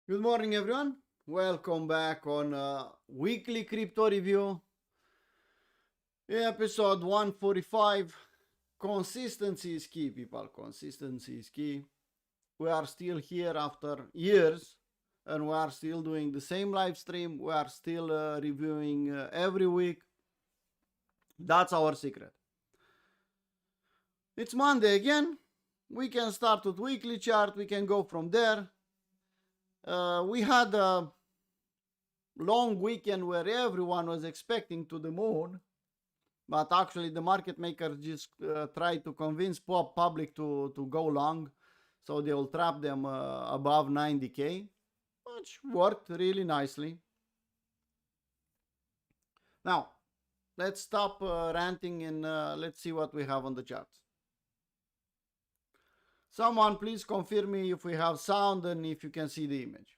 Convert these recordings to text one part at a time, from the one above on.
Good morning, everyone. Welcome back on weekly crypto review, episode 145. Consistency is key, people. Consistency is key. We are still here after years, and we are still doing the same live stream. We are still reviewing every week. That's our secret. It's Monday again. We can start with weekly chart. We can go from there. We had a long weekend where everyone was expecting to the moon, but actually the market makers just try to convince public to go long, so they will trap them above 90k, which worked really nicely. Now let's stop ranting and let's see what we have on the charts. Someone please confirm me if we have sound and if you can see the image.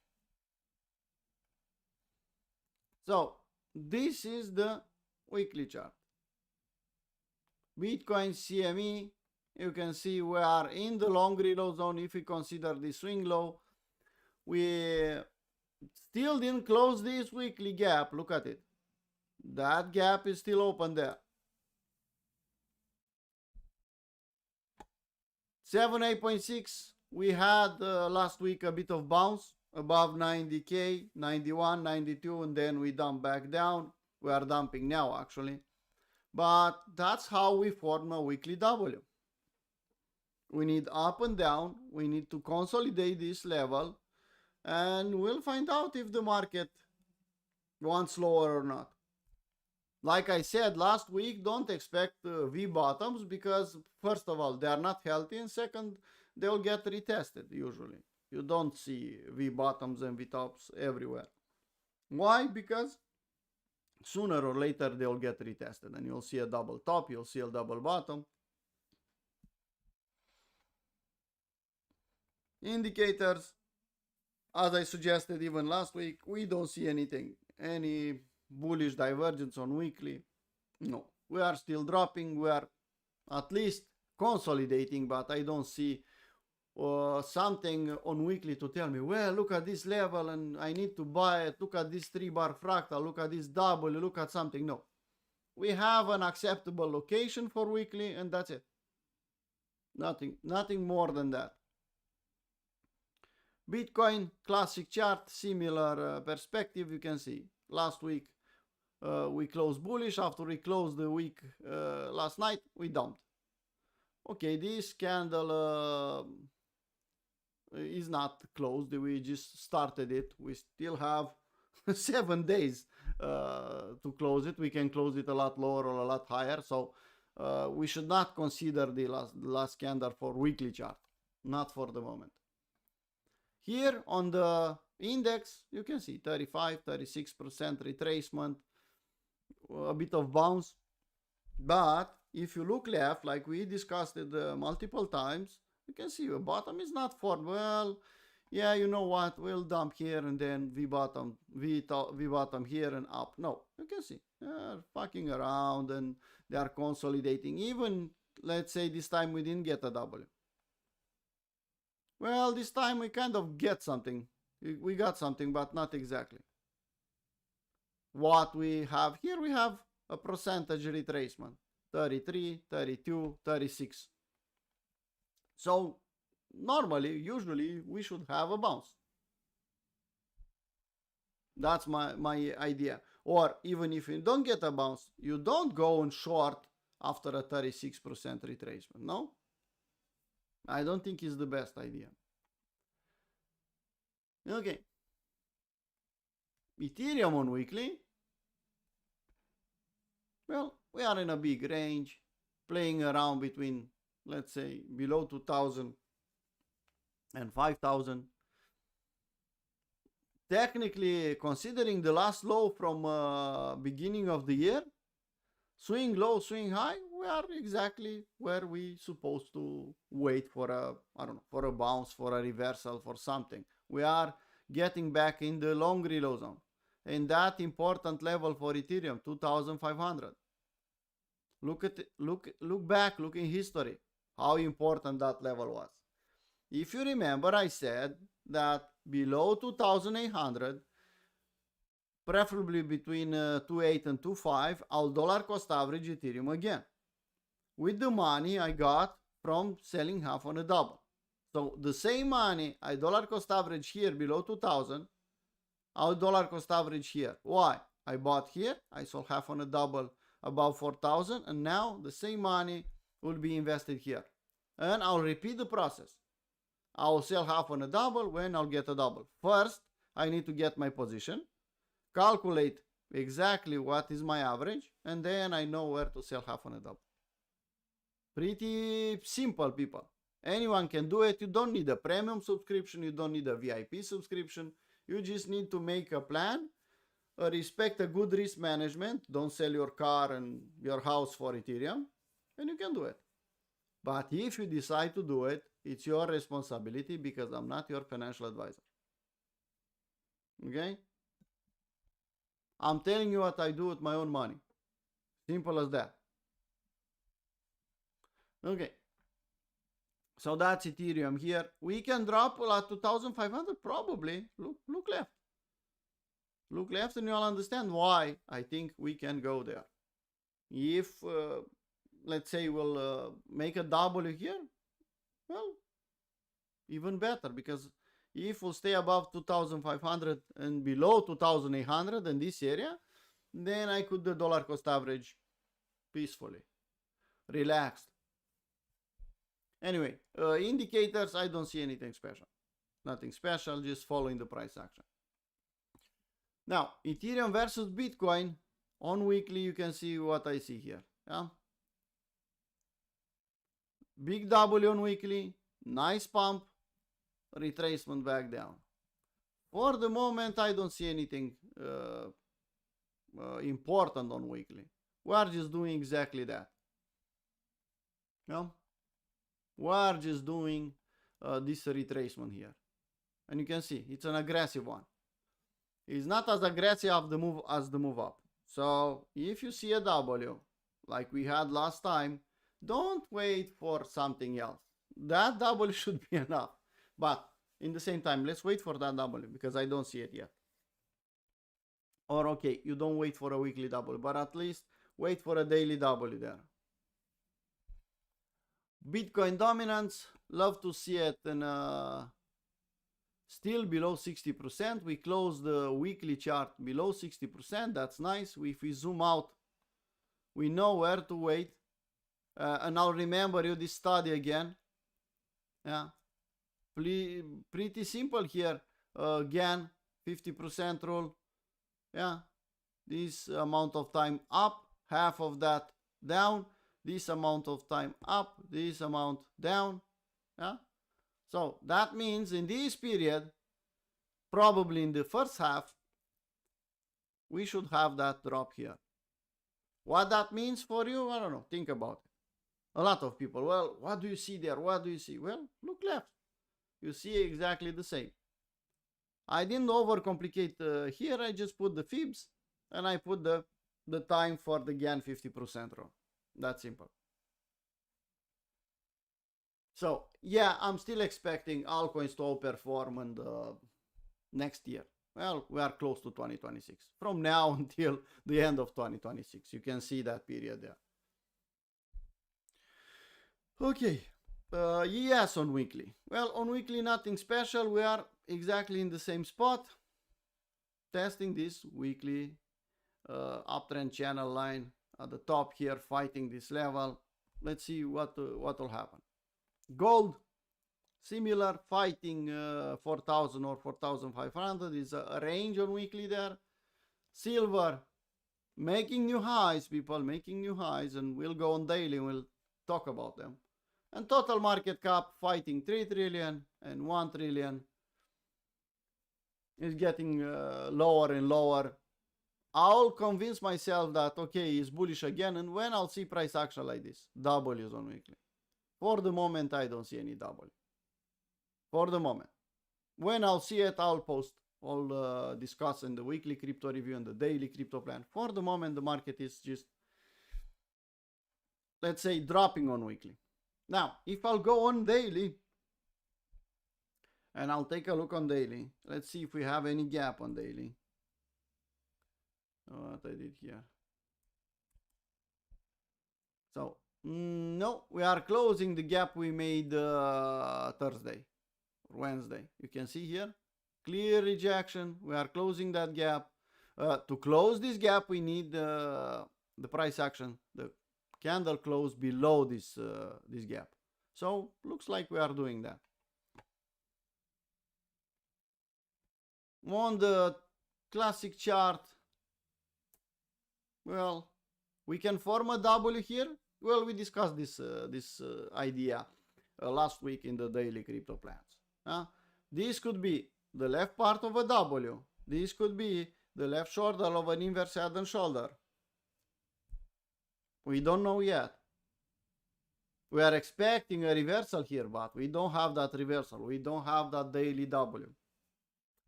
So this is the weekly chart. Bitcoin CME, you can see we are in the long reload zone. If we consider the swing low, we still didn't close this weekly gap. Look at it. That gap is still open there. 78.6, we had last week a bit of bounce above 90k, 91, 92, and then we dump back down. We are dumping now actually, but that's how we form a weekly W. We need up and down. We need to consolidate this level, and we'll find out if the market wants lower or not. Like I said last week, don't expect V bottoms because first of all, they are not healthy, and second, they'll get retested usually. You don't see V bottoms and V tops everywhere. Why? Because sooner or later they'll get retested and you'll see a double top, you'll see a double bottom. Indicators, as I suggested even last week, we don't see any bullish divergence on weekly. No, we are still dropping. We are at least consolidating, but I don't see something on weekly to tell me, well, look at this level and I need to buy it. Look at this 3-bar fractal. Look at this double. Look at something. No, we have an acceptable location for weekly, and that's it. Nothing more than that. Bitcoin classic chart, similar perspective. You can see last week we closed bullish. After we closed the week last night, we dumped. Okay, this candle is not closed. We just started it. We still have 7 days to close it. We can close it a lot lower or a lot higher. So we should not consider the last candle for weekly chart. Not for the moment. Here on the index, you can see 35, 36% retracement, a bit of bounce. But if you look left, like we discussed it multiple times, you can see the bottom is not formed. Well, yeah, you know what? We'll dump here and then V bottom here and up. No, you can see they're fucking around and they are consolidating. Even let's say this time we didn't get a W. Well, this time we kind of get something. We got something, but not exactly. What we have here, we have a percentage retracement. 33, 32, 36. So normally, usually, we should have a bounce. That's my idea. Or even if you don't get a bounce, you don't go on short after a 36% retracement. No? I don't think it's the best idea. Okay. Ethereum on weekly. Well, we are in a big range, playing around between, let's say, below 2,000 and 5,000. Technically, considering the last low from beginning of the year, swing low, swing high, we are exactly where we supposed to wait for a, I don't know, for a bounce, for a reversal, for something. We are getting back in the long reload zone. And that important level for Ethereum, 2,500. Look back, look in history, how important that level was. If you remember, I said that below 2,800, preferably between 2.8 and 2.5, I'll dollar cost average Ethereum again with the money I got from selling half on a double. So the same money I dollar cost average here below 2,000, I'll dollar cost average here. Why? I bought here, I sold half on a double above 4,000, and now the same money will be invested here. And I'll repeat the process. I'll sell half on a double when I'll get a double. First, I need to get my position, calculate exactly what is my average, and then I know where to sell half on a double. Pretty simple, people. Anyone can do it. You don't need a premium subscription. You don't need a VIP subscription. You just need to make a plan, respect a good risk management. Don't sell your car and your house for Ethereum, and you can do it. But if you decide to do it, it's your responsibility because I'm not your financial advisor. Okay? I'm telling you what I do with my own money. Simple as that. Okay. So that's Ethereum here. We can drop at 2,500 probably. Look left. Look left and you'll understand why I think we can go there. If, let's say, we'll make a W here, well, even better, because if we'll stay above 2,500 and below 2,800 in this area, then I could do dollar cost average peacefully, relaxed. Anyway, indicators, I don't see anything special. Nothing special, just following the price action. Now, Ethereum versus Bitcoin, on weekly you can see what I see here. Yeah? Big W on weekly, nice pump, retracement back down. For the moment, I don't see anything important on weekly. We are just doing exactly that. Yeah? We are just doing this retracement here. And you can see, it's an aggressive one. It's not as aggressive as the move up. So, if you see a W, like we had last time, don't wait for something else. That W should be enough. But in the same time, let's wait for that W because I don't see it yet. Or okay, you don't wait for a weekly W, but at least wait for a daily W there. Bitcoin dominance, love to see it in still below 60%. We closed the weekly chart below 60%. That's nice. If we zoom out, we know where to wait. And I'll remember you this study again. Yeah, pretty simple here. Again, 50% rule. Yeah, this amount of time up, half of that down. This amount of time up, this amount down. Yeah. So that means in this period, probably in the first half, we should have that drop here. What that means for you, I don't know. Think about it. A lot of people, well, what do you see there? What do you see? Well, look left. You see exactly the same. I didn't overcomplicate here. I just put the fibs and I put the time for the GAN 50% row. That's simple. So, yeah, I'm still expecting altcoins to outperform in the next year. Well, we are close to 2026. From now until the end of 2026. You can see that period there. Okay. Yes, on weekly. Well, on weekly, nothing special. We are exactly in the same spot. Testing this weekly uptrend channel line at the top here, fighting this level. Let's see what will happen. Gold, similar, fighting 4,000 or 4,500 is a range on weekly there. Silver, making new highs, people, making new highs, and we'll go on daily, we'll talk about them. And total market cap fighting 3 trillion and 1 trillion is getting lower and lower. I'll convince myself that, okay, it's bullish again, and when I'll see price action like this, W's on weekly. For the moment, I don't see any W. For the moment. When I'll see it, I'll post, I'll discuss in the weekly crypto review and the daily crypto plan. For the moment, the market is just, let's say, dropping on weekly. Now, if I'll go on daily, And I'll take a look on daily. Let's see if we have any gap on daily. What I did here. So, no, we are closing the gap we made Thursday or Wednesday. You can see here, clear rejection. We are closing that gap. To close this gap, we need the price action, the candle close below this gap. So, looks like we are doing that. On the classic chart, well, we can form a W here. Well, we discussed this idea last week in the daily crypto plans. This could be the left part of a W. This could be the left shoulder of an inverse head and shoulder. We don't know yet. We are expecting a reversal here, but we don't have that reversal. We don't have that daily W.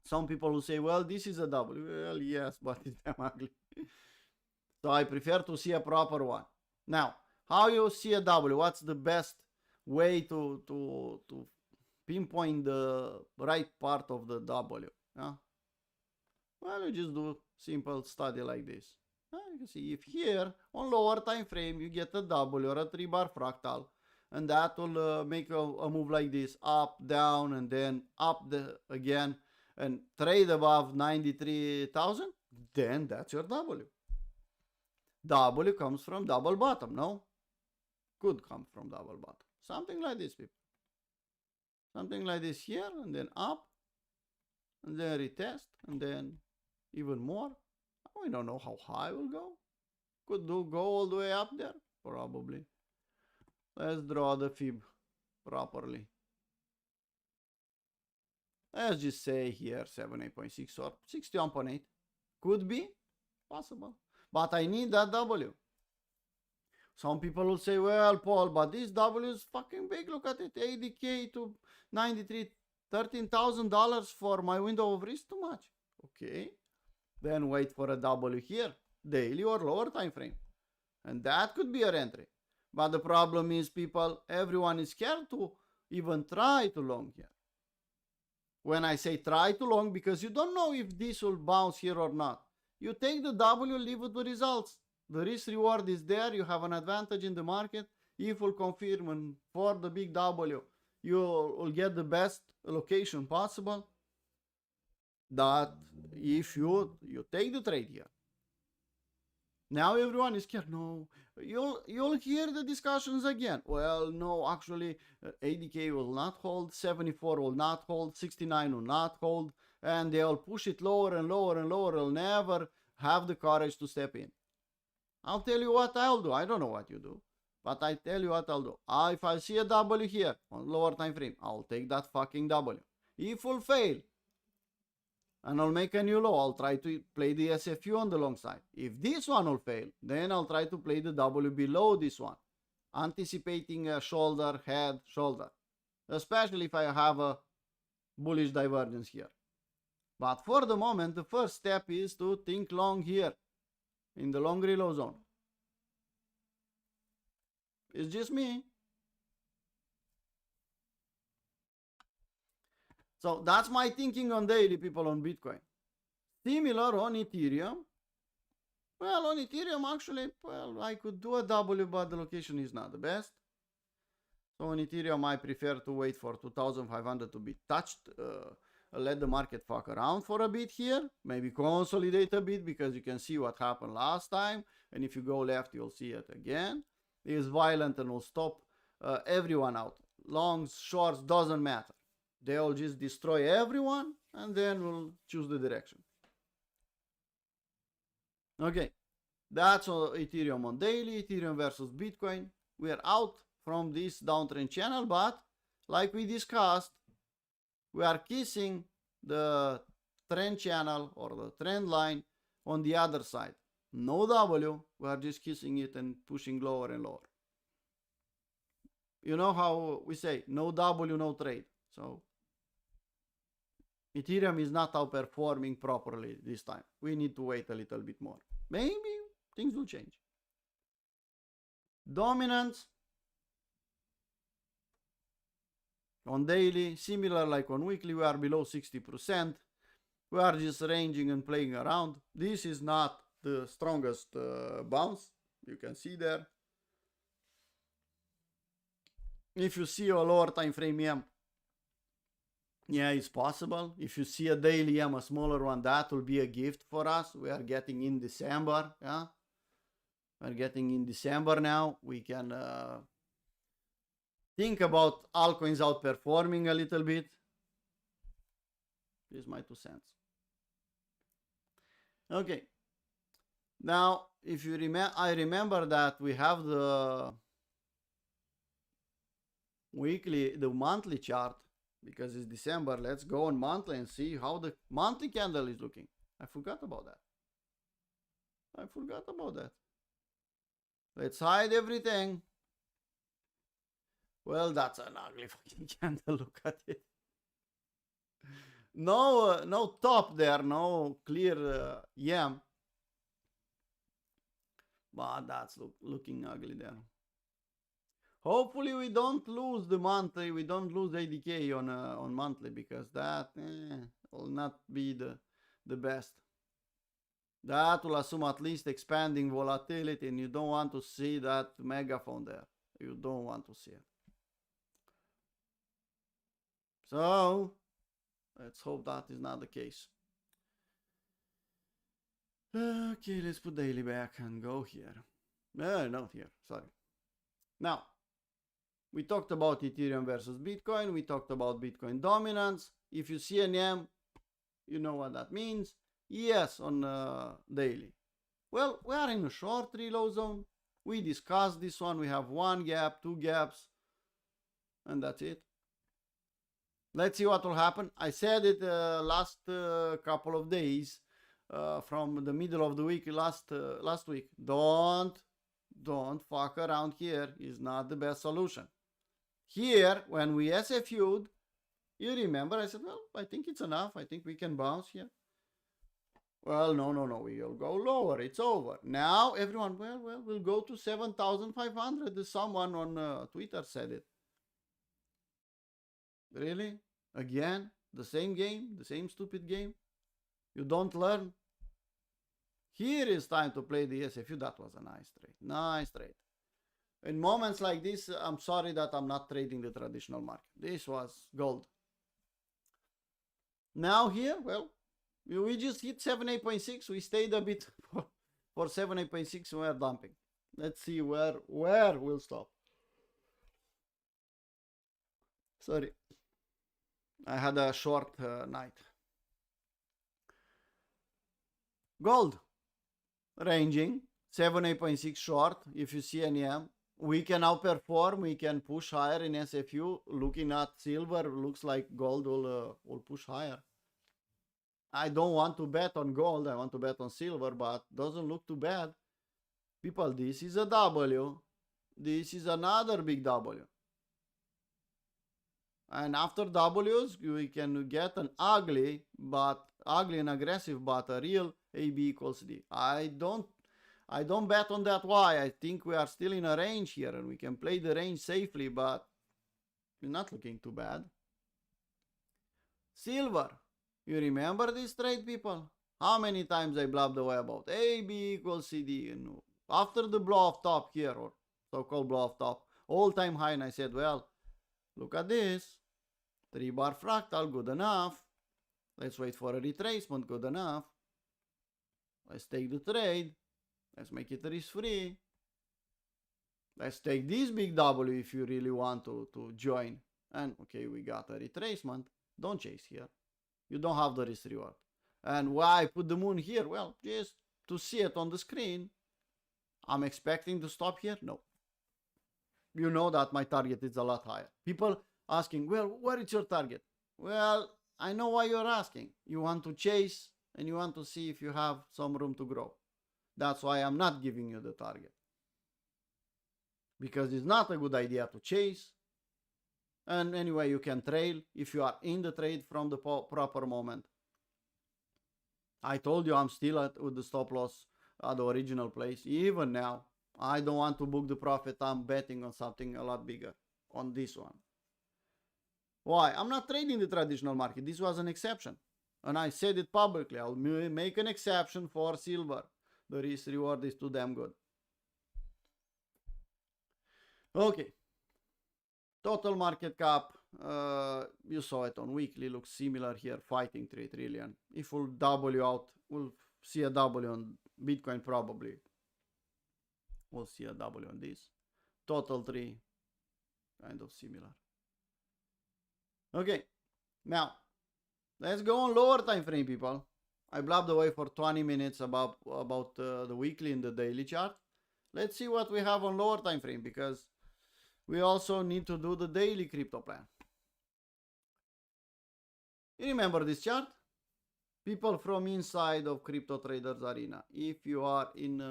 Some people will say, well, this is a W. Well, yes, but it's damn ugly. So I prefer to see a proper one. Now, how you see a W? What's the best way to pinpoint the right part of the W? Well, you just do simple study like this. You can see if here on lower time frame you get a W or a 3-bar fractal, and that will make a move like this, up, down, and then up again, and trade above 93,000, then that's your W. W comes from double bottom, no? Could come from double bottom. Something like this, people. Something like this here, and then up, and then retest, and then even more. We don't know how high will go. Could go all the way up there, probably. Let's draw the fib properly. Let's just say here 78.6 or 61.8. Could be possible. But I need that W. Some people will say, well, Paul, but this W is fucking big. Look at it. 80K to 93, $13,000 for my window of risk. Too much. Okay. Then wait for a W here. Daily or lower time frame. And that could be your entry. But the problem is, people, everyone is scared to even try to long here. When I say try to long, because you don't know if this will bounce here or not. You take the W, leave it to results. The risk reward is there. You have an advantage in the market. If will confirm and for the big W, you will get the best allocation possible. That if you take the trade here. Now everyone is scared. No, you'll hear the discussions again. Well, no, actually 80K will not hold, 74 will not hold, 69 will not hold, and they'll push it lower and lower and lower. They'll never have the courage to step in. I'll tell you what I'll do. I don't know what you do, but I tell you what I'll do. If I see a W here on lower time frame, I'll take that fucking W. If will fail, and I'll make a new low. I'll try to play the SFU on the long side. If this one will fail, then I'll try to play the W below this one, anticipating a shoulder, head, shoulder, especially if I have a bullish divergence here. But for the moment, the first step is to think long here in the long reload zone. It's just me. So that's my thinking on daily, people, on Bitcoin. Similar on Ethereum. Well, on Ethereum, actually, well, I could do a W, but the location is not the best. So on Ethereum, I prefer to wait for 2,500 to be touched. Let the market fuck around for a bit here. Maybe consolidate a bit, because you can see what happened last time. And if you go left, you'll see it again. It is violent and will stop everyone out. Longs, shorts, doesn't matter. They'll just destroy everyone, and then we'll choose the direction. Okay, that's Ethereum on daily, Ethereum versus Bitcoin. We are out from this downtrend channel, but like we discussed, we are kissing the trend channel or the trend line on the other side. No W, we are just kissing it and pushing lower and lower. You know how we say, no W, no trade. So Ethereum is not outperforming properly this time. We need to wait a little bit more. Maybe things will change. Dominance. On daily, similar like on weekly, we are below 60%. We are just ranging and playing around. This is not the strongest bounce. You can see there. If you see a lower time frame EM, yeah, it's possible. If you see a daily EM, a smaller one, that will be a gift for us. We are getting in December. Yeah, we're getting in December now. We can think about altcoins outperforming a little bit. This is my 2 cents. Okay. Now, if you remember, I remember that we have the monthly chart because it's December. Let's go on monthly and see how the monthly candle is looking. I forgot about that. Let's hide everything. Well, that's an ugly fucking candle. Look at it. No top there, no clear yam. But that's looking ugly there. Hopefully we don't lose the monthly, we don't lose ADK on monthly, because that will not be the best. That will assume at least expanding volatility, and you don't want to see that megaphone there. You don't want to see it. So let's hope that is not the case. Okay, let's put daily back and go here. Not here, sorry. Now, we talked about Ethereum versus Bitcoin. We talked about Bitcoin dominance. If you see an EM, you know what that means. Yes, on daily. Well, we are in a short reload zone. We discussed this one. We have 1 gap, 2 gaps, and that's it. Let's see what will happen. I said it last couple of days, from the middle of the week last week. Don't fuck around here. Is not the best solution. Here, when we SFU'd, you remember I said, well, I think it's enough. I think we can bounce here. Well, no, we will go lower. It's over. Now, everyone, well, we'll go to 7,500. Someone on Twitter said it. Really? Again? The same game? The same stupid game? You don't learn? Here is time to play the SFU. That was a nice trade. Nice trade. In moments like this, I'm sorry that I'm not trading the traditional market. This was gold. Now here, well, we just hit 78.6. We stayed a bit for 78.6. We're dumping. Let's see where we'll stop. Sorry. I had a short night. Gold. Ranging. 78.6 short. If you see an EM. We can outperform. We can push higher in SFU. Looking at silver, looks like gold will push higher. I don't want to bet on gold. I want to bet on silver, but doesn't look too bad. People, this is a W. This is another big W. And after W's, we can get an ugly and aggressive, but a real AB equals D. I don't bet on that. Why? I think we are still in a range here and we can play the range safely, but it's not looking too bad. Silver. You remember this trade, people? How many times I blabbed away about AB equals CD? And after the blow off top here, or so-called blow off top, all-time high, and I said, well, look at this. 3-bar fractal, good enough. Let's wait for a retracement, good enough. Let's take the trade. Let's make it risk-free. Let's take this big W if you really want to join. And okay, we got a retracement. Don't chase here. You don't have the risk reward. And why I put the moon here? Well, just to see it on the screen. I'm expecting to stop here? No. You know that my target is a lot higher. People asking, well, where is your target? Well, I know why you're asking. You want to chase and you want to see if you have some room to grow. That's why I'm not giving you the target. Because it's not a good idea to chase. And anyway, you can trail if you are in the trade from the proper moment. I told you I'm still with the stop loss at the original place. Even now, I don't want to book the profit. I'm betting on something a lot bigger on this one. Why? I'm not trading the traditional market. This was an exception. And I said it publicly. I'll make an exception for silver. The risk reward is too damn good. Okay. Total market cap. You saw it on weekly. Looks similar here. Fighting 3 trillion. If we'll W out, we'll see a W on Bitcoin probably. We'll see a W on this. Total 3. Kind of similar. Okay. Now, let's go on lower time frame, people. I blabbed away for 20 minutes about the weekly and the daily chart. Let's see what we have on lower time frame, because we also need to do the daily crypto plan. You remember this chart? People from inside of Crypto Traders Arena. If you are in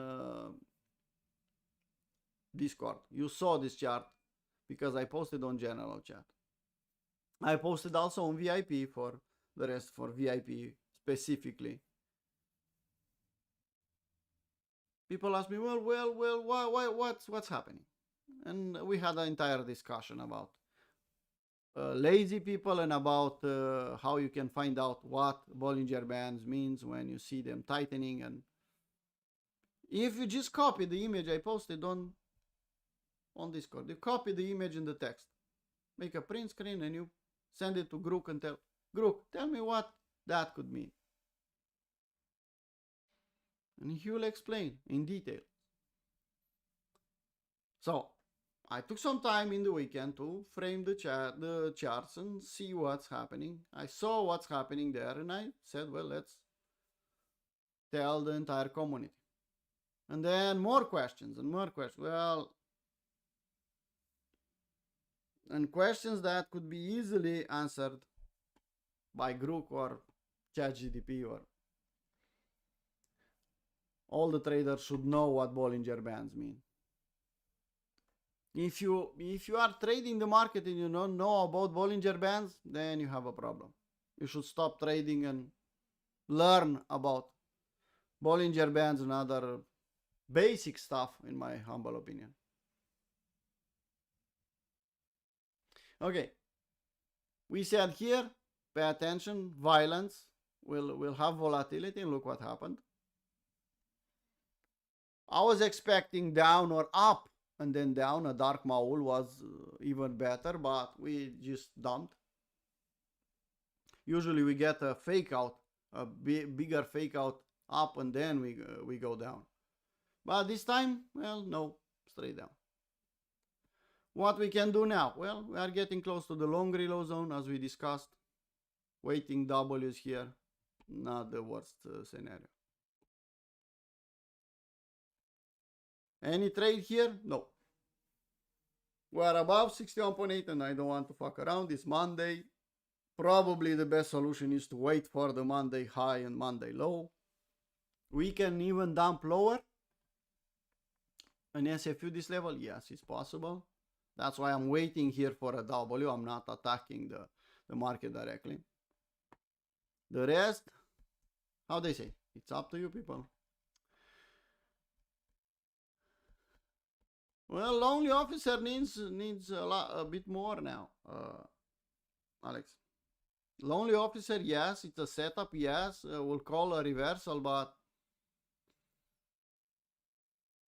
Discord, you saw this chart because I posted on general chat. I posted also on VIP for the rest, for VIP specifically. People ask me, well, what's happening? And we had an entire discussion about lazy people and about how you can find out what Bollinger Bands means when you see them tightening. And if you just copy the image I posted on Discord, you copy the image in the text, make a print screen, and you send it to Grook and tell me what that could mean. And he will explain in detail. So I took some time in the weekend to frame the charts and see what's happening. I saw what's happening there, and I said, well, let's tell the entire community. And then more questions and more questions. Well, and questions that could be easily answered by Grook or ChatGPT, or all the traders should know what Bollinger Bands mean. If you are trading the market and you don't know about Bollinger Bands, then you have a problem. You should stop trading and learn about Bollinger Bands and other basic stuff, in my humble opinion. Okay, we said here, pay attention, violence will have volatility, and look what happened. I was expecting down or up and then down. A dark maul was even better, but we just dumped. Usually we get a fake out, a bigger fake out up, and then we go down. But this time, well, no, straight down. What we can do now? Well, we are getting close to the long reload zone, as we discussed. Waiting W's here, not the worst scenario. Any trade here? No. We are above 61.8 and I don't want to fuck around. It's Monday. Probably the best solution is to wait for the Monday high and Monday low. We can even dump lower. An SFU this level? Yes, it's possible. That's why I'm waiting here for a W. I'm not attacking the market directly. The rest, how they say, it's up to you, people. Well, lonely officer needs a bit more now, Alex. Lonely officer, yes, it's a setup, yes. We'll call a reversal, but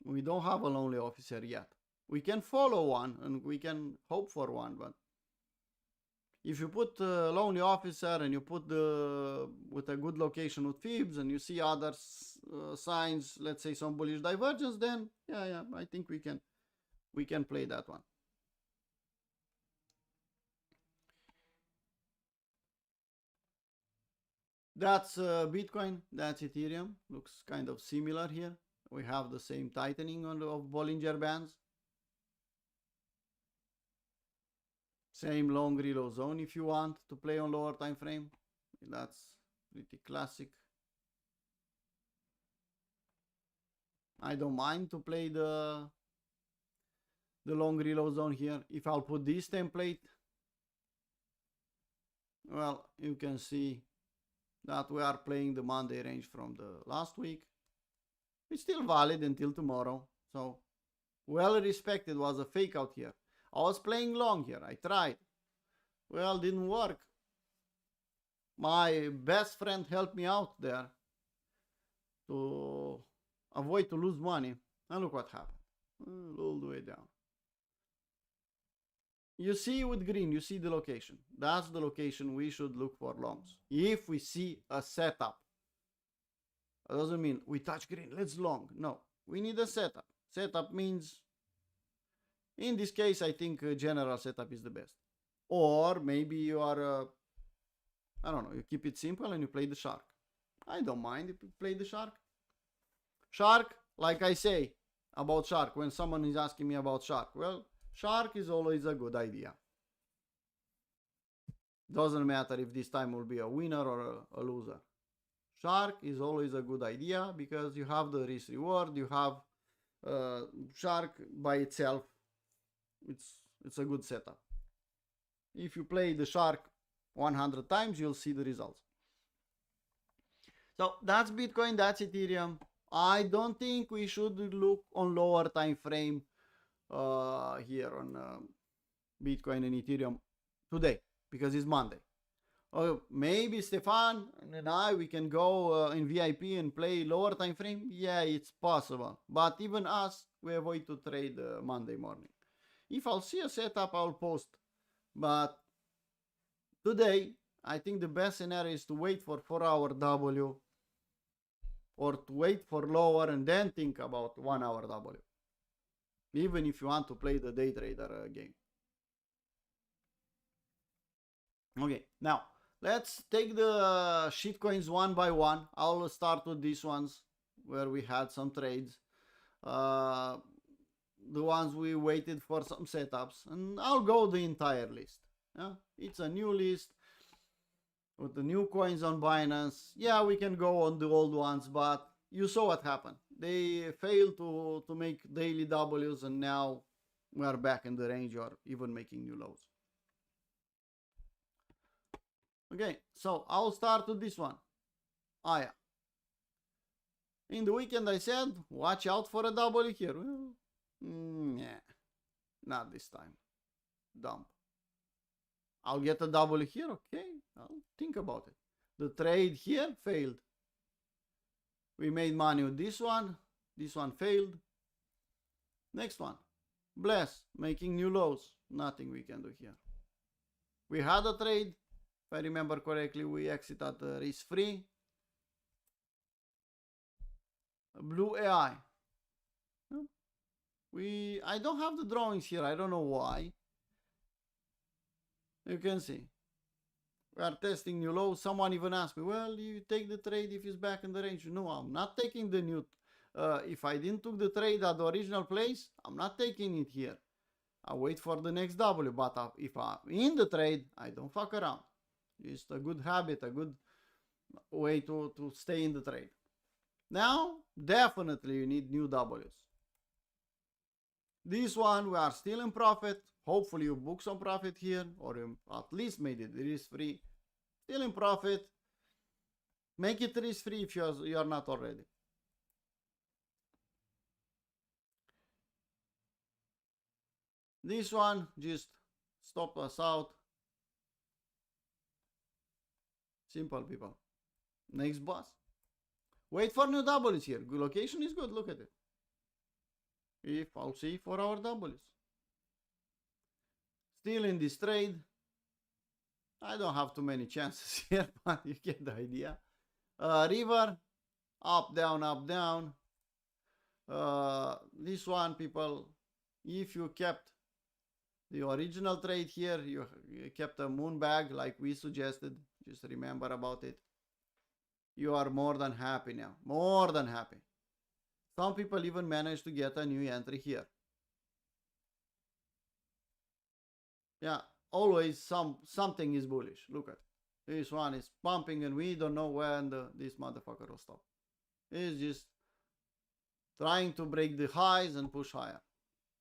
we don't have a lonely officer yet. We can follow one and we can hope for one, but if you put lonely officer and you put with a good location with fibs and you see other signs, let's say some bullish divergence, then yeah, I think we can play that one. That's Bitcoin, that's Ethereum. Looks kind of similar here. We have the same tightening of Bollinger Bands. Same long reload zone if you want to play on lower time frame. That's pretty classic. I don't mind to play the long reload zone here. If I'll put this template, well, you can see that we are playing the Monday range from the last week. It's still valid until tomorrow. So well respected. Was a fake out here. I was playing long here. I tried. Well, didn't work. My best friend helped me out there to avoid to lose money. And look what happened. All the way down. You see with green, you see the location. That's the location we should look for longs. If we see a setup. That doesn't mean we touch green, let's long. No, we need a setup. Setup means, in this case, I think general setup is the best. Or maybe you are, I don't know, you keep it simple and you play the shark. I don't mind if you play the shark. Shark, like I say about shark, when someone is asking me about shark, well, shark is always a good idea. Doesn't matter if this time will be a winner or a loser. Shark is always a good idea because you have the risk reward, you have shark by itself. It's a good setup. If you play the shark 100 times, you'll see the results. So that's Bitcoin, that's Ethereum. I don't think we should look on lower time frame here on Bitcoin and Ethereum today because it's Monday. Maybe Stefan and I, we can go in VIP and play lower time frame. Yeah, it's possible. But even us, we avoid to trade Monday morning. If I'll see a setup, I'll post. But today, I think the best scenario is to wait for 4-hour W or to wait for lower and then think about 1-hour W. Even if you want to play the day trader game. Okay, now let's take the shitcoins one by one. I'll start with these ones where we had some trades. The ones we waited for some setups, and I'll go the entire list. Yeah? It's a new list with the new coins on Binance. Yeah, we can go on the old ones, but you saw what happened. They failed to make daily Ws, and now we are back in the range or even making new lows. Okay, so I'll start with this one. Aya. In the weekend I said, watch out for a W here. Well, yeah, not this time. Dump. I'll get a W here, okay, I'll think about it. The trade here failed. We made money with this one failed. Next one, Bless, making new lows. Nothing we can do here. We had a trade. If I remember correctly, we exited risk-free. Blue AI. I don't have the drawings here. I don't know why. You can see. We are testing new lows. Someone even asked me, well, you take the trade if it's back in the range. No, I'm not taking the new. If I didn't took the trade at the original place, I'm not taking it here. I wait for the next W. But if I'm in the trade, I don't fuck around. It's a good habit, a good way to stay in the trade. Now, definitely you need new Ws. This one, we are still in profit. Hopefully you book some profit here, or you at least made it risk-free. Still in profit. Make it risk-free if you are not already. This one, just stop us out. Simple, people. Next boss. Wait for new Ws here. Good location is good. Look at it. If I'll see 4-hour Ws. Still in this trade. I don't have too many chances here, but you get the idea. River. Up, down, up, down. This one, people, if you kept the original trade here, you kept a moon bag like we suggested. Just remember about it. You are more than happy now. More than happy. Some people even managed to get a new entry here. Yeah, always something is bullish. Look at it. This one is pumping and we don't know when this motherfucker will stop. It's just trying to break the highs and push higher.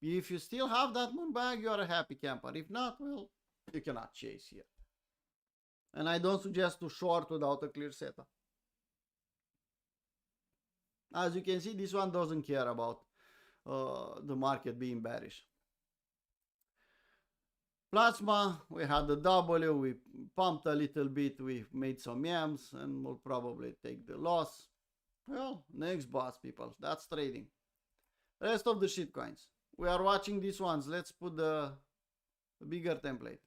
If you still have that moon bag, you are a happy camper. If not, well, you cannot chase here. And I don't suggest to short without a clear setup. As you can see, this one doesn't care about the market being bearish. Plasma, we had the W, we pumped a little bit, we made some yams, and we'll probably take the loss. Well, next boss, people. That's trading. Rest of the shitcoins. We are watching these ones. Let's put the bigger template.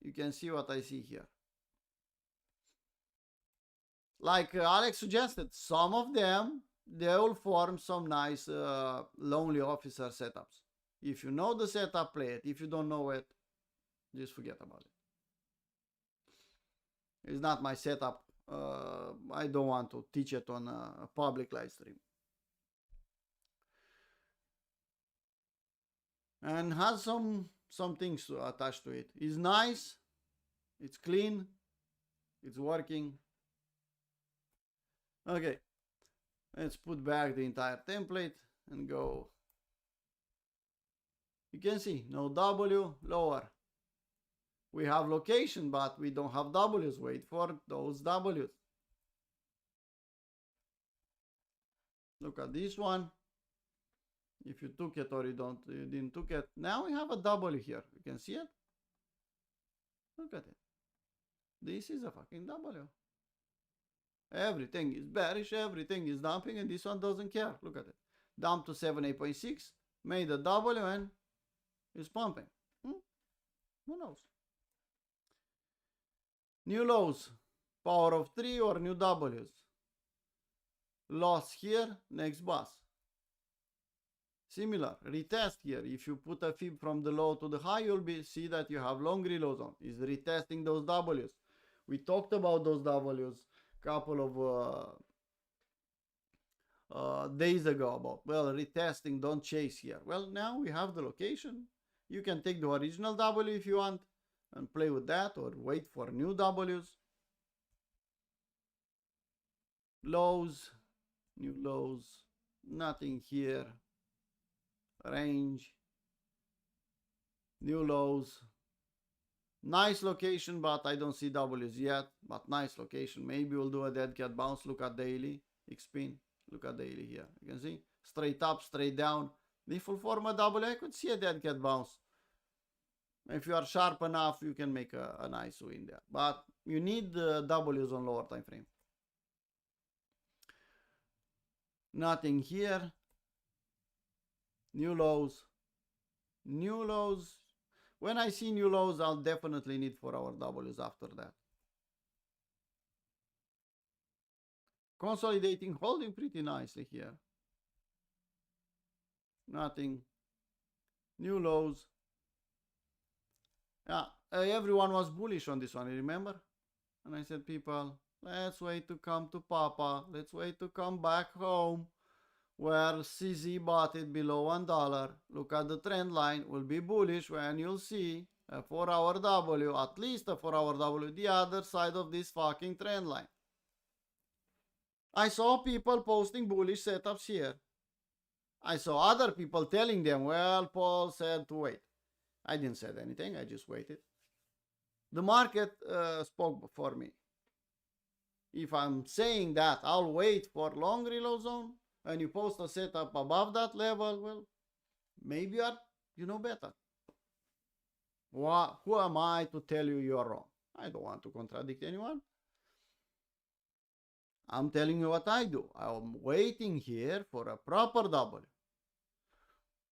You can see what I see here. Like Alex suggested, some of them, they will form some nice lonely officer setups. If you know the setup, play it. If you don't know it, just forget about it. It's not my setup. I don't want to teach it on a public live stream. And has some things attached to it. It's nice. It's clean. It's working. Okay. Let's put back the entire template and go. You can see no W, lower. We have location, but we don't have W's. Wait for those W's. Look at this one. If you took it or you didn't took it. Now we have a W here. You can see it. Look at it. This is a fucking W. Everything is bearish, everything is dumping, and this one doesn't care. Look at it. Dumped to 78.6, made a W, and is pumping. Who knows? New lows, power of 3 or new W's. Loss here, next boss. Similar, retest here. If you put a fib from the low to the high, you'll see that you have long reload zone. Is retesting those W's. We talked about those W's couple of days ago about, well, retesting, don't chase here. Well, now we have the location. You can take the original W if you want and play with that, or wait for new W's. Lows, new lows, nothing here. Range, new lows. Nice location, but I don't see W's yet. But nice location. Maybe we'll do a dead cat bounce. Look at daily. X-pin. Look at daily here. You can see. Straight up, straight down. If we'll form a W, I could see a dead cat bounce. If you are sharp enough, you can make a nice win there. But you need the W's on lower time frame. Nothing here. New lows. New lows. When I see new lows, I'll definitely need 4 hour W's after that. Consolidating, holding pretty nicely here. Nothing. New lows. Yeah, everyone was bullish on this one, remember? And I said, people, let's wait to come to Papa. Let's wait to come back home, where CZ bought it below $1. Look at the trend line. Will be bullish when you'll see a 4 hour W, at least a 4 hour W, the other side of this fucking trend line. I saw people posting bullish setups here. I saw other people telling them, well, Paul said to wait. I didn't say anything. I just waited. The market spoke for me. If I'm saying that I'll wait for long reload zone, and you post a setup above that level, well, maybe you know better. Who am I to tell you you're wrong? I don't want to contradict anyone. I'm telling you what I do. I'm waiting here for a proper W.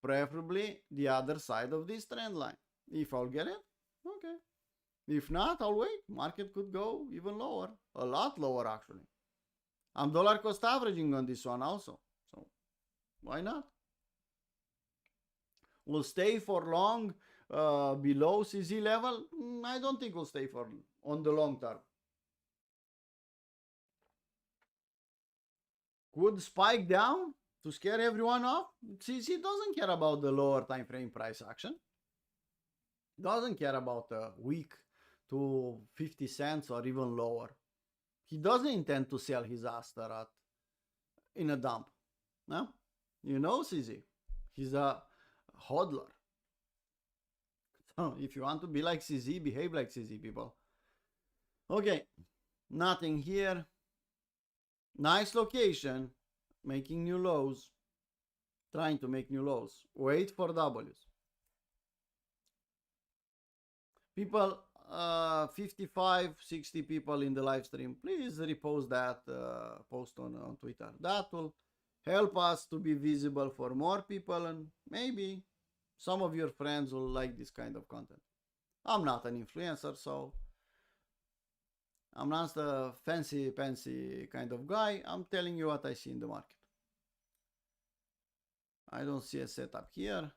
Preferably the other side of this trend line. If I'll get it, okay. If not, I'll wait. Market could go even lower. A lot lower, actually. I'm dollar cost averaging on this one also. So why not? We'll stay for long below CZ level. I don't think we'll stay for on the long term. Could spike down to scare everyone off. CZ doesn't care about the lower time frame price action. Doesn't care about a week to 50 cents or even lower. He doesn't intend to sell his Aster in a dump. No? You know CZ. He's a hodler. So if you want to be like CZ, behave like CZ, people. Okay. Nothing here. Nice location. Making new lows. Trying to make new lows. Wait for W's. People, 55, 60 people in the live stream. Please repost that post on Twitter. That will help us to be visible for more people, and maybe some of your friends will like this kind of content. I'm not an influencer, so I'm not the fancy kind of guy. I'm telling you what I see in the market. I don't see a setup here.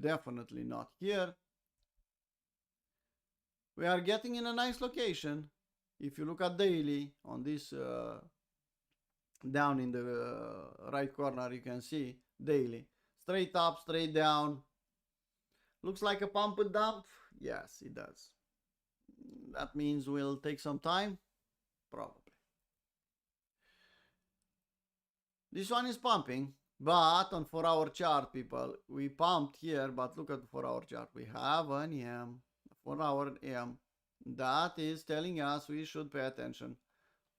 Definitely not here. We are getting in a nice location. If you look at daily on this down in the right corner, you can see daily. Straight up, straight down. Looks like a pump and dump. Yes, it does. That means we'll take some time. Probably. This one is pumping, but on 4-hour chart, people, we pumped here, but look at the 4-hour chart. We have an EM, 4-hour EM. That is telling us we should pay attention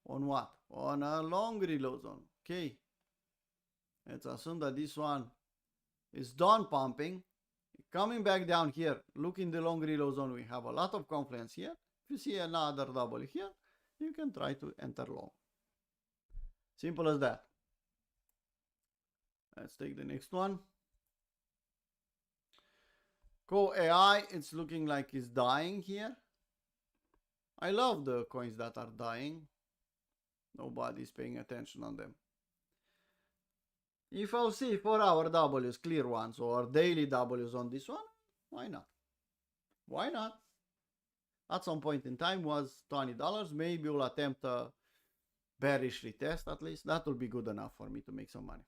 on what? On a long reload zone. Okay. Let's assume that this one is done pumping. Coming back down here, look in the long reload zone. We have a lot of confluence here. If you see another double here, you can try to enter long. Simple as that. Let's take the next one. Co AI, it's looking like it's dying here. I love the coins that are dying. Nobody's paying attention on them. If I'll see 4-hour Ws, clear ones, or daily Ws on this one, why not? Why not? At some point in time was $20. Maybe we'll attempt a bearish retest at least. That will be good enough for me to make some money.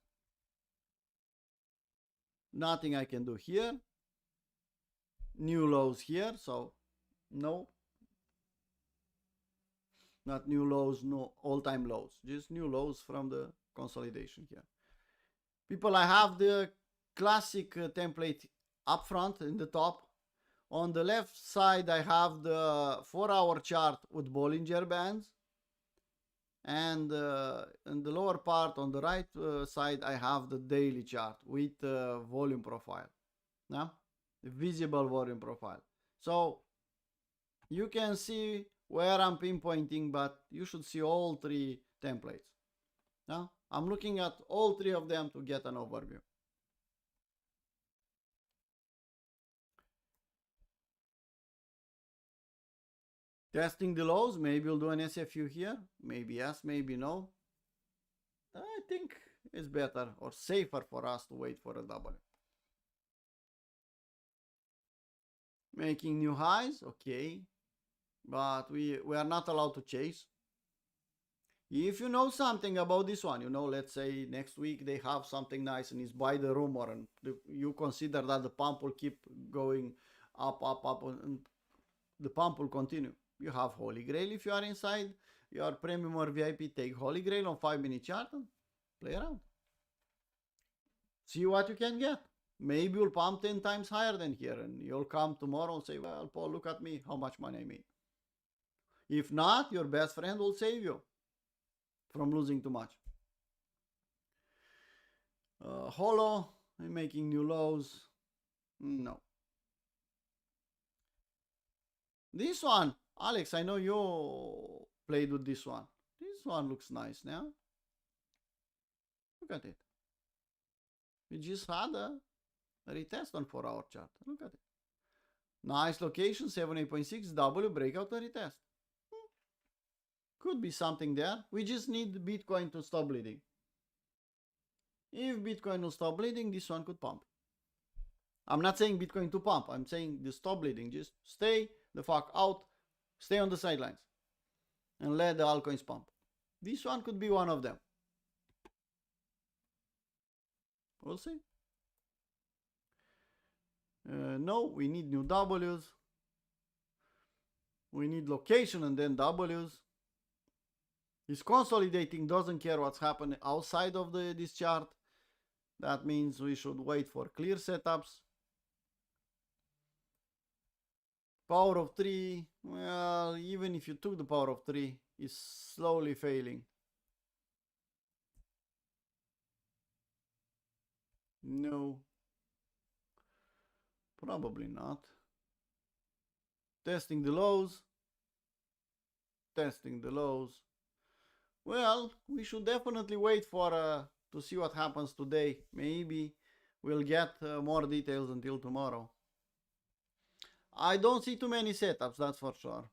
Nothing I can do here. New lows here, so no. Not new lows, no all-time lows. Just new lows from the consolidation here. People, I have the classic template up front in the top. On the left side, I have the 4-hour chart with Bollinger Bands. And in the lower part, on the right side, I have the daily chart with volume profile. Yeah? The visible volume profile. So you can see where I'm pinpointing, but you should see all three templates. Yeah? I'm looking at all three of them to get an overview. Testing the lows, maybe we'll do an SFU here. Maybe yes, maybe no. I think it's better or safer for us to wait for a W. Making new highs, okay. But we are not allowed to chase. If you know something about this one, you know, let's say next week they have something nice and it's by the rumor, and you consider that the pump will keep going up, and the pump will continue. You have Holy Grail if you are inside. You are premium or VIP, take Holy Grail on 5-minute chart and play around. See what you can get. Maybe you'll pump 10 times higher than here, and you'll come tomorrow and say, well, Paul, look at me, how much money I made. If not, your best friend will save you from losing too much. Holo, I'm making new lows. No. This one, Alex, I know you played with this one. This one looks nice now. Look at it. We just had a retest on 4-hour chart. Look at it. Nice location, 78.6 W breakout and retest. Could be something there. We just need Bitcoin to stop bleeding. If Bitcoin will stop bleeding, this one could pump. I'm not saying Bitcoin to pump. I'm saying the stop bleeding. Just stay the fuck out. Stay on the sidelines. And let the altcoins pump. This one could be one of them. We'll see. No, we need new Ws. We need location and then Ws. It's consolidating, doesn't care what's happening outside of this chart. That means we should wait for clear setups. Power of 3, well, even if you took the power of 3, it's slowly failing. No. Probably not. Testing the lows. Testing the lows. Well, we should definitely wait for to see what happens today. Maybe we'll get more details until tomorrow. I don't see too many setups, that's for sure.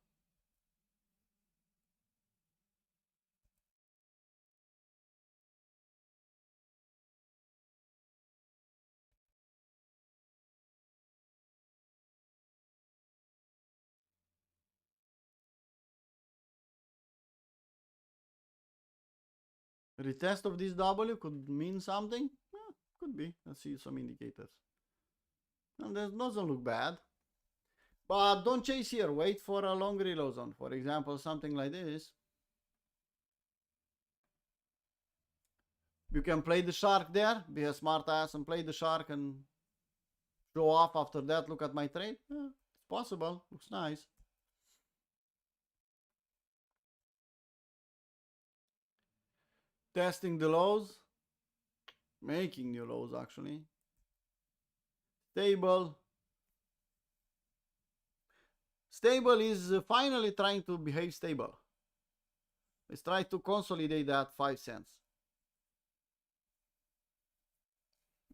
Retest of this W could mean something? Could be. Let's see some indicators. And that doesn't look bad. But don't chase here. Wait for a long reload zone. For example, something like this. You can play the shark there. Be a smart ass and play the shark and show off after that. Look at my trade. Yeah, it's possible. Looks nice. Testing the lows. Making new lows actually. Stable. Stable is finally trying to behave stable. Let's try to consolidate that 5 cents.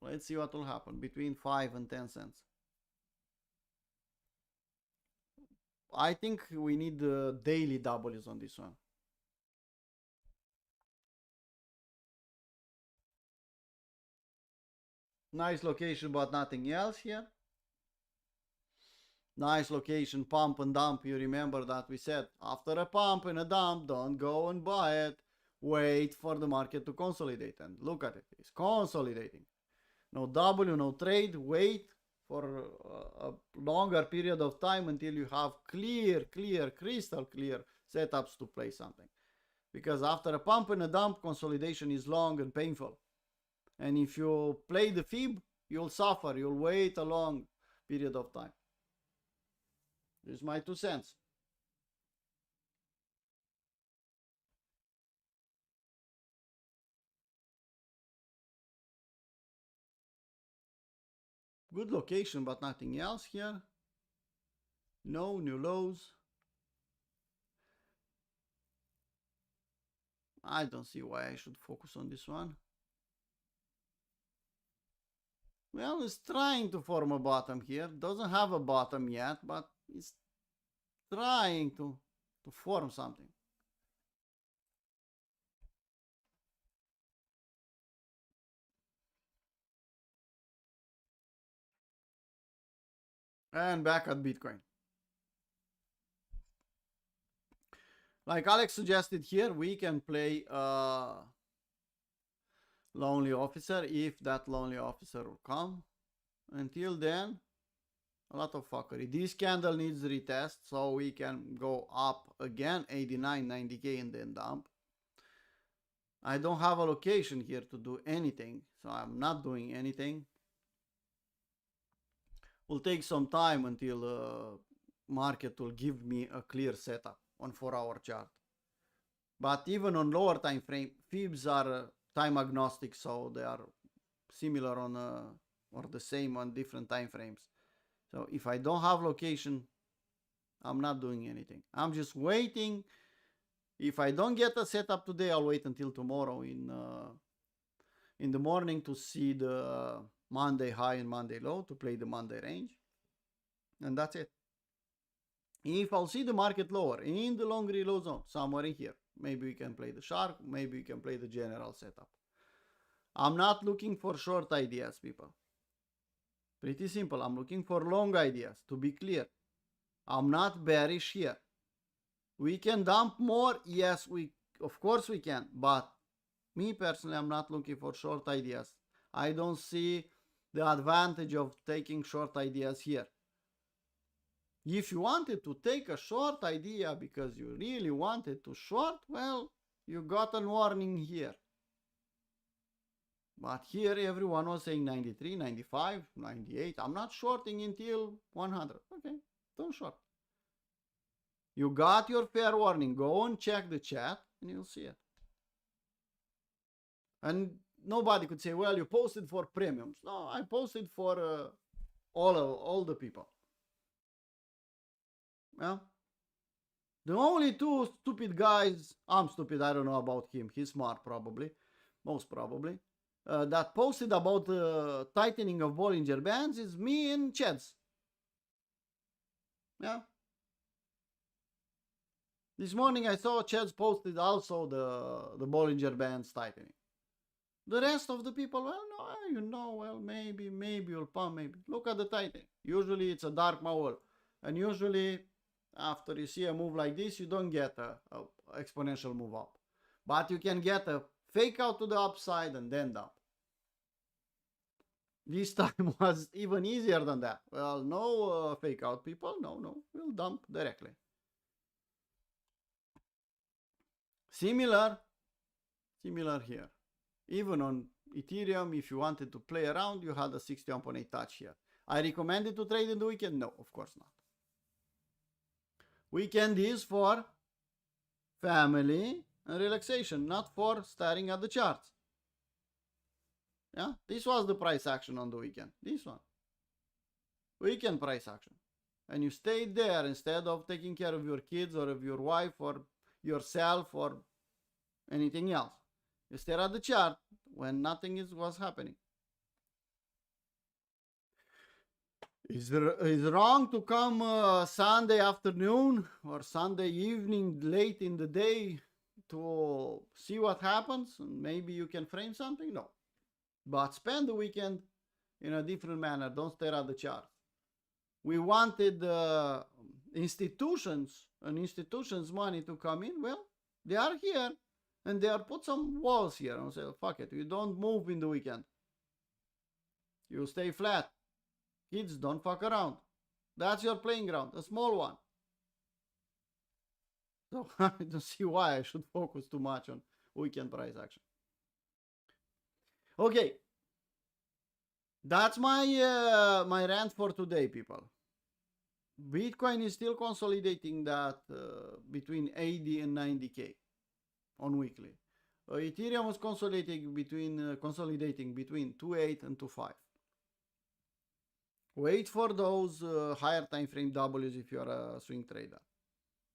Let's see what will happen between 5 and 10 cents. I think we need daily W's on this one. Nice location, but nothing else here. Nice location, pump and dump. You remember that we said after a pump and a dump, don't go and buy it. Wait for the market to consolidate. And look at it. It's consolidating. No W, no trade. Wait for a longer period of time until you have clear, crystal clear setups to play something. Because after a pump and a dump, consolidation is long and painful. And if you play the fib, you'll suffer. You'll wait a long period of time. This is my 2 cents. Good location, but nothing else here. No new lows. I don't see why I should focus on this one. Well, it's trying to form a bottom here. Doesn't have a bottom yet, but it's trying to form something. And back at Bitcoin. Like Alex suggested here, we can play lonely officer if that lonely officer will come. Until then, a lot of fuckery. This candle needs retest, so we can go up again 89, 90k and then dump. I don't have a location here to do anything, so I'm not doing anything. Will take some time until market will give me a clear setup on 4-hour chart. But even on lower time frame, fibs are time agnostic, so they are similar on or the same on different time frames. So if I don't have location, I'm not doing anything. I'm just waiting. If I don't get a setup today, I'll wait until tomorrow in the morning to see the Monday high and Monday low, to play the Monday range. And that's it. If I'll see the market lower in the long reload zone, somewhere in here, maybe we can play the shark, maybe we can play the general setup. I'm not looking for short ideas, people. Pretty simple. I'm looking for long ideas, to be clear. I'm not bearish here. We can dump more. Yes, of course we can. But me personally, I'm not looking for short ideas. I don't see the advantage of taking short ideas here. If you wanted to take a short idea because you really wanted to short, well, you got a warning here. But here everyone was saying 93, 95, 98. I'm not shorting until 100. Okay, don't short. You got your fair warning. Go and check the chat and you'll see it. And nobody could say, well, you posted for premiums. No, I posted for all the people. Yeah. The only two stupid guys, I'm stupid, I don't know about him. He's smart, probably, most probably. That posted about tightening of Bollinger Bands is me and Cheds. Yeah. This morning I saw Cheds posted also the Bollinger Bands tightening. The rest of the people, well, no, well, maybe you'll pump, maybe. Look at the tightening. Usually it's a dark mauer. And usually after you see a move like this, you don't get a exponential move up. But you can get a fake out to the upside and then dump. This time was even easier than that. Well, no fake out, people. No, we'll dump directly. Similar here. Even on Ethereum, if you wanted to play around, you had a 61.8 touch here. I recommend it to trade in the weekend? No, of course not. Weekend is for family and relaxation, not for staring at the charts. Yeah, this was the price action on the weekend. This one. Weekend price action. And you stayed there instead of taking care of your kids or of your wife or yourself or anything else. You stare at the chart when nothing was happening. Is wrong to come Sunday afternoon or Sunday evening late in the day to see what happens and maybe you can frame something? No. But spend the weekend in a different manner. Don't stare at the chart. We wanted institutions and institutions' money to come in. Well, they are here and they are put some walls here and say, fuck it, you don't move in the weekend. You stay flat. Kids, don't fuck around. That's your playing ground, a small one. So I don't see why I should focus too much on weekend price action. Okay. That's my my rant for today, people. Bitcoin is still consolidating that between 80 and 90k on weekly. Ethereum was consolidating between 2.8 and 2.5. Wait for those higher time frame W's if you are a swing trader.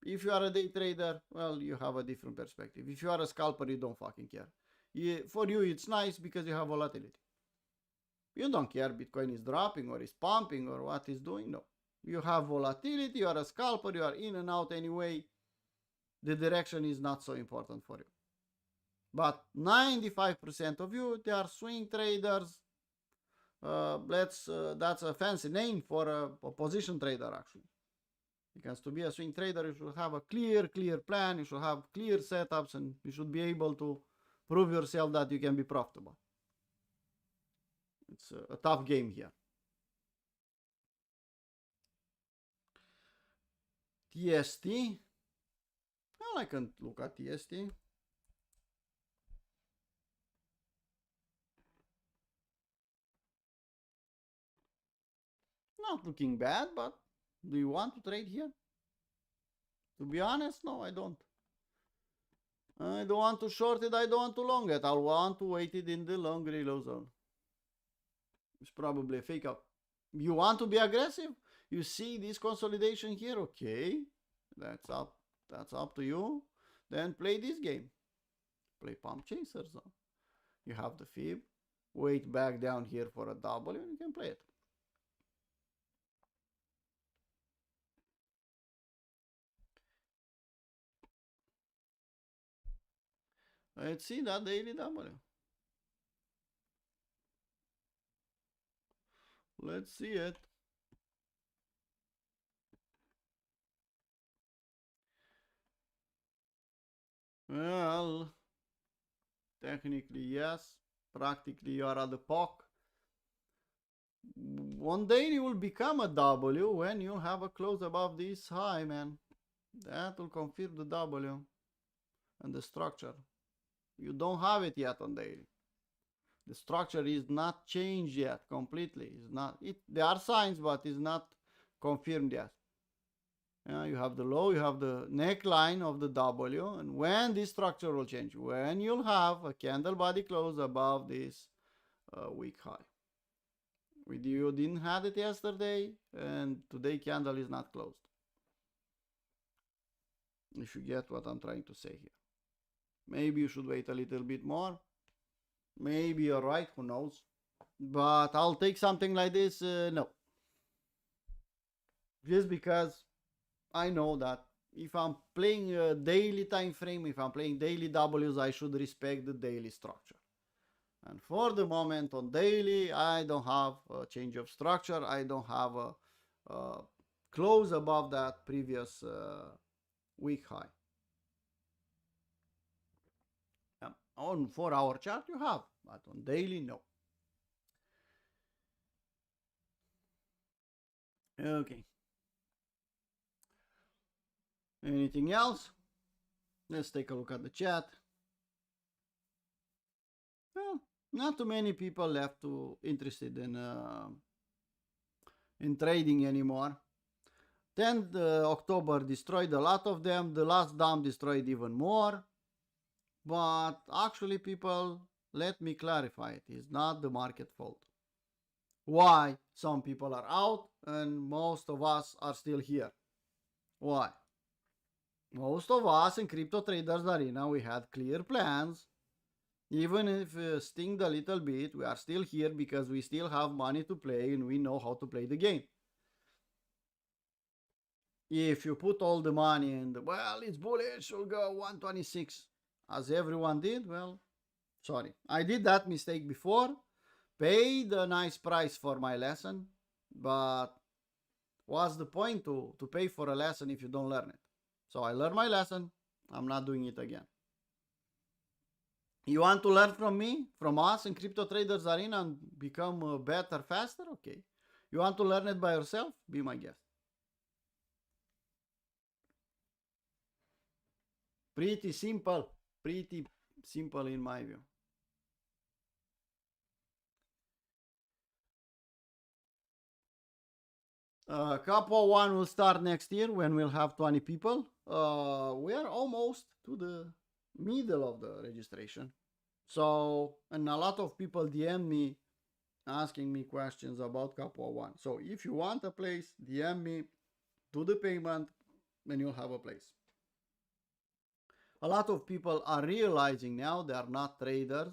If you are a day trader, well, you have a different perspective. If you are a scalper, you don't fucking care. For you, it's nice because you have volatility. You don't care Bitcoin is dropping or is pumping or what it's doing. No. You have volatility, you are a scalper, you are in and out anyway. The direction is not so important for you. But 95% of you, they are swing traders. That's a fancy name for a position trader actually. Because to be a swing trader, you should have a clear plan, you should have clear setups, and you should be able to prove yourself that you can be profitable. It's a tough game here. TST. Well, I can look at TST. Not looking bad, but do you want to trade here? To be honest, no, I don't. I don't want to short it, I don't want to long it. I want to wait it in the long reload zone. It's probably a fake out. You want to be aggressive? You see this consolidation here? Okay, that's up to you. Then play this game. Play pump chaser zone. You have the fib. Wait back down here for a W and you can play it. Let's see that daily W. Let's see it. Well, technically yes. Practically you are at the POC. One day you will become a W when you have a close above this high, man. That will confirm the W and the structure. You don't have it yet on daily. The structure is not changed yet completely. It's not. There are signs, but it's not confirmed yet. You have the low, you have the neckline of the W, and when this structure will change, when you'll have a candle body close above this week high. You didn't have it yesterday, and today candle is not closed. If you get what I'm trying to say here. Maybe you should wait a little bit more. Maybe you're right, who knows. But I'll take something like this, no. Just because I know that if I'm playing a daily time frame, if I'm playing daily Ws, I should respect the daily structure. And for the moment on daily, I don't have a change of structure. I don't have a close above that previous week high. On 4-hour chart you have, but on daily, no. Okay. Anything else? Let's take a look at the chat. Well, not too many people left interested in trading anymore. 10th October destroyed a lot of them. The last dump destroyed even more. But actually, people, let me clarify it. It's not the market fault. Why some people are out and most of us are still here? Why? Most of us in Crypto Traders Arena, we had clear plans. Even if stinged a little bit, we are still here because we still have money to play and we know how to play the game. If you put all the money in the, well, it's bullish, we'll go 126, as everyone did, well, sorry. I did that mistake before, paid a nice price for my lesson, but what's the point to pay for a lesson if you don't learn it? So I learned my lesson, I'm not doing it again. You want to learn from me, from us in Crypto Traders Arena and become better, faster? Okay. You want to learn it by yourself? Be my guest. Pretty simple in my view. Couple 1 will start next year when we'll have 20 people. We are almost to the middle of the registration. So, and a lot of people DM me asking me questions about couple 1. So if you want a place, DM me, do the payment, and you'll have a place. A lot of people are realizing now they are not traders.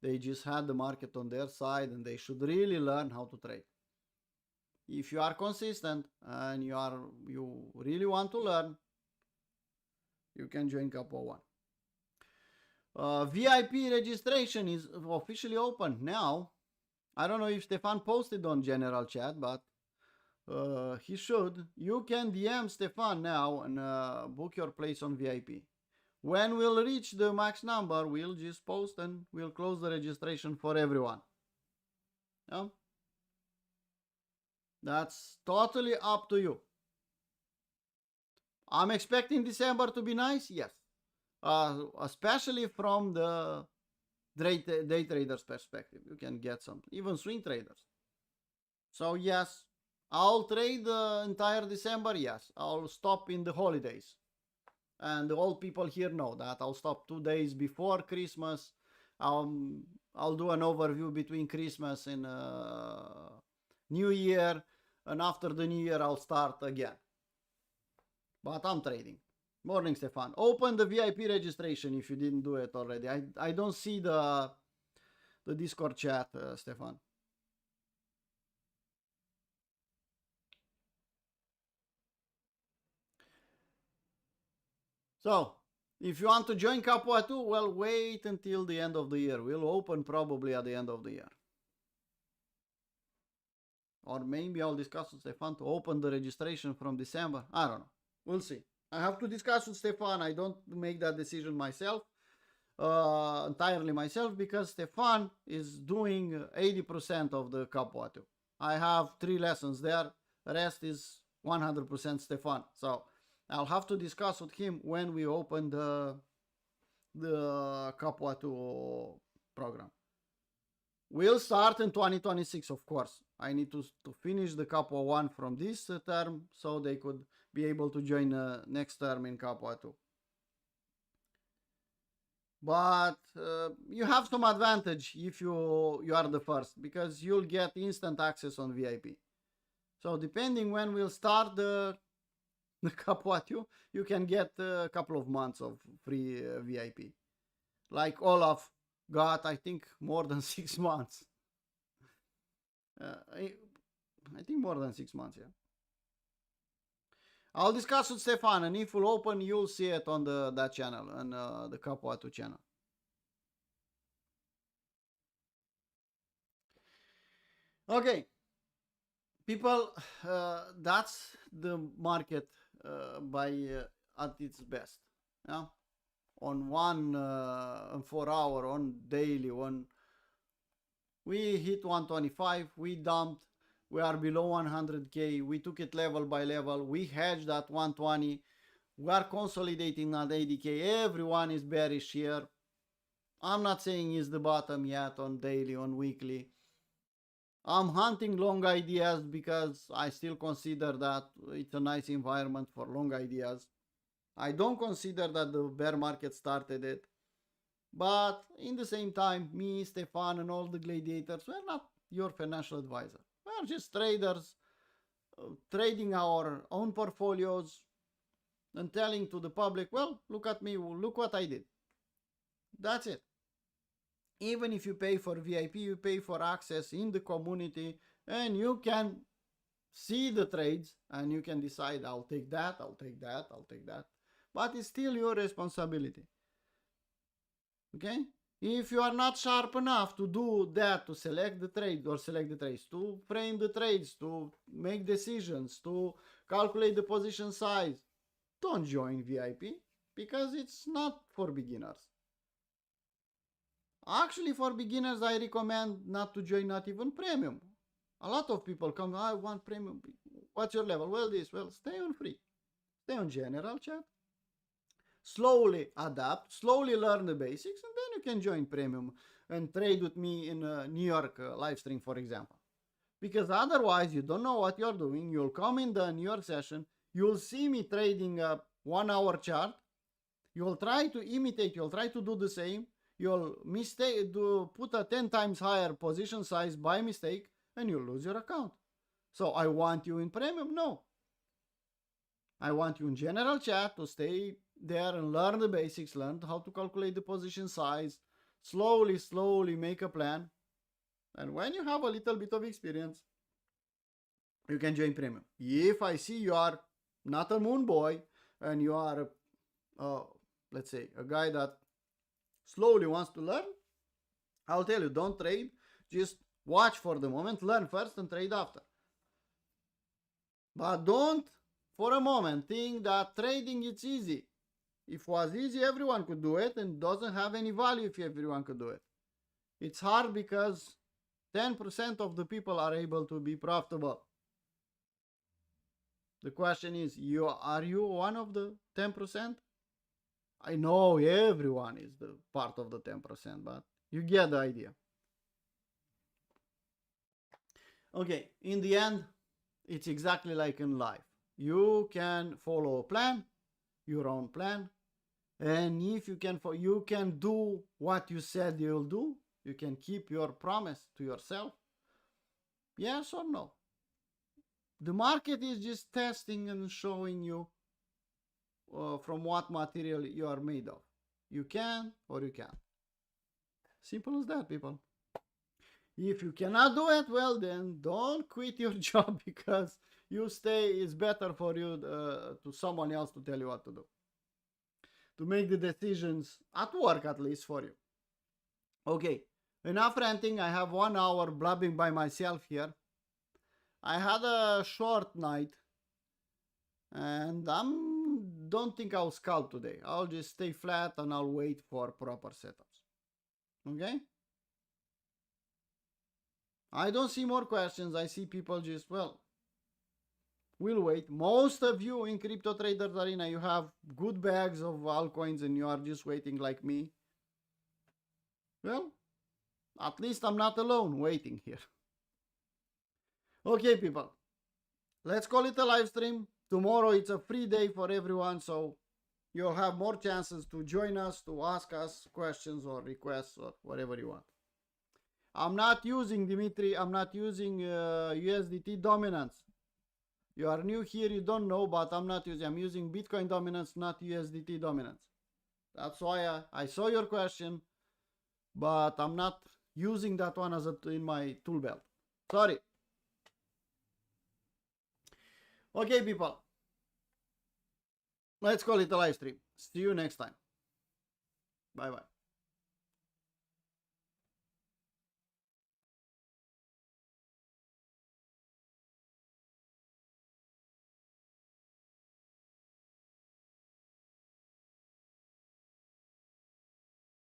They just had the market on their side and they should really learn how to trade. If you are consistent and you really want to learn, you can join couple 1. VIP registration is officially open now. I don't know if Stefan posted on general chat, but he should. You can DM Stefan now and book your place on VIP. When we'll reach the max number, we'll just post and we'll close the registration for everyone. Yeah? That's totally up to you. I'm expecting December to be nice, yes. Especially from the day traders perspective. You can get some, even swing traders. So yes, I'll trade the entire December, yes. I'll stop in the holidays. And all people here know that I'll stop 2 days before Christmas. I'll do an overview between Christmas and New Year. And after the New Year, I'll start again. But I'm trading. Morning, Stefan. Open the VIP registration if you didn't do it already. I don't see the Discord chat, Stefan. So, if you want to join Capua 2, well, wait until the end of the year. We'll open probably at the end of the year. Or maybe I'll discuss with Stefan to open the registration from December. I don't know. We'll see. I have to discuss with Stefan. I don't make that decision myself, entirely myself, because Stefan is doing 80% of the Capua 2. I have 3 lessons there. The rest is 100% Stefan. So I'll have to discuss with him when we open the Capua 2 program. We'll start in 2026, of course. I need to finish the Capua 1 from this term so they could be able to join next term in Capua 2. But you have some advantage if you are the first, because you'll get instant access on VIP. So depending when we'll start the the cup what you can get a couple of months of free VIP. Like Olaf got, I think, more than 6 months. I think more than 6 months, yeah. I'll discuss with Stefan, and if we'll open, you'll see it on that channel, and the Capuatu channel. Okay, people, that's the market at its best. Yeah, on 4 hour, on daily, on we hit 125, we dumped, we are below 100k, we took it level by level, we hedged at 120, we are consolidating at 80k, everyone is bearish here. I'm not saying it's the bottom yet on daily, on weekly. I'm hunting long ideas because I still consider that it's a nice environment for long ideas. I don't consider that the bear market started it. But in the same time, me, Stefan, and all the gladiators, we're not your financial advisor. We're just traders trading our own portfolios and telling to the public, well, look at me, look what I did. That's it. Even if you pay for VIP, you pay for access in the community, and you can see the trades and you can decide, I'll take that, I'll take that, I'll take that. But it's still your responsibility. Okay? If you are not sharp enough to do that, to select the trade or select the trades, to frame the trades, to make decisions, to calculate the position size, don't join VIP because it's not for beginners. Actually, for beginners, I recommend not to join not even premium. A lot of people come, I want premium. What's your level? Well, this. Well, stay on free. Stay on general chat. Slowly adapt, slowly learn the basics, and then you can join premium and trade with me in a New York live stream, for example. Because otherwise, you don't know what you're doing. You'll come in the New York session, you'll see me trading a 1 hour chart, you'll try to imitate, you'll try to do the same, you'll put a 10 times higher position size by mistake, and you'll lose your account. So I want you in premium? No. I want you in general chat to stay there and learn the basics, learn how to calculate the position size, slowly make a plan. And when you have a little bit of experience, you can join premium. If I see you are not a moon boy and you are, let's say, a guy that slowly wants to learn, I'll tell you, don't trade. Just watch for the moment, learn first and trade after. But don't for a moment think that trading is easy. If it was easy, everyone could do it, and doesn't have any value if everyone could do it. It's hard because 10% of the people are able to be profitable. The question is, are you one of the 10%? I know everyone is the part of the 10%, but you get the idea. Okay, in the end, it's exactly like in life. You can follow a plan, your own plan, and if you can do what you said you'll do. You can keep your promise to yourself. Yes or no? The market is just testing and showing you from what material you are made of. You can or you can't. Simple as that, people. If you cannot do it, well then don't quit your job because you stay. It's better for you to someone else to tell you what to do. To make the decisions at work, at least for you. Okay, enough ranting. I have 1 hour blabbing by myself here. I had a short night and don't think I'll scalp today. I'll just stay flat and I'll wait for proper setups. Okay? I don't see more questions. I see people just, well, we'll wait. Most of you in Crypto Traders Arena, you have good bags of altcoins and you are just waiting like me. Well, at least I'm not alone waiting here. Okay, people. Let's call it a live stream. Tomorrow it's a free day for everyone, so you'll have more chances to join us, to ask us questions or requests or whatever you want. I'm not using, Dimitri, I'm not using USDT dominance. You are new here, you don't know, but I'm not using, I'm using Bitcoin dominance, not USDT dominance. That's why I saw your question, but I'm not using that one as in my tool belt. Sorry. Okay, people. Let's call it a live stream. See you next time. Bye bye.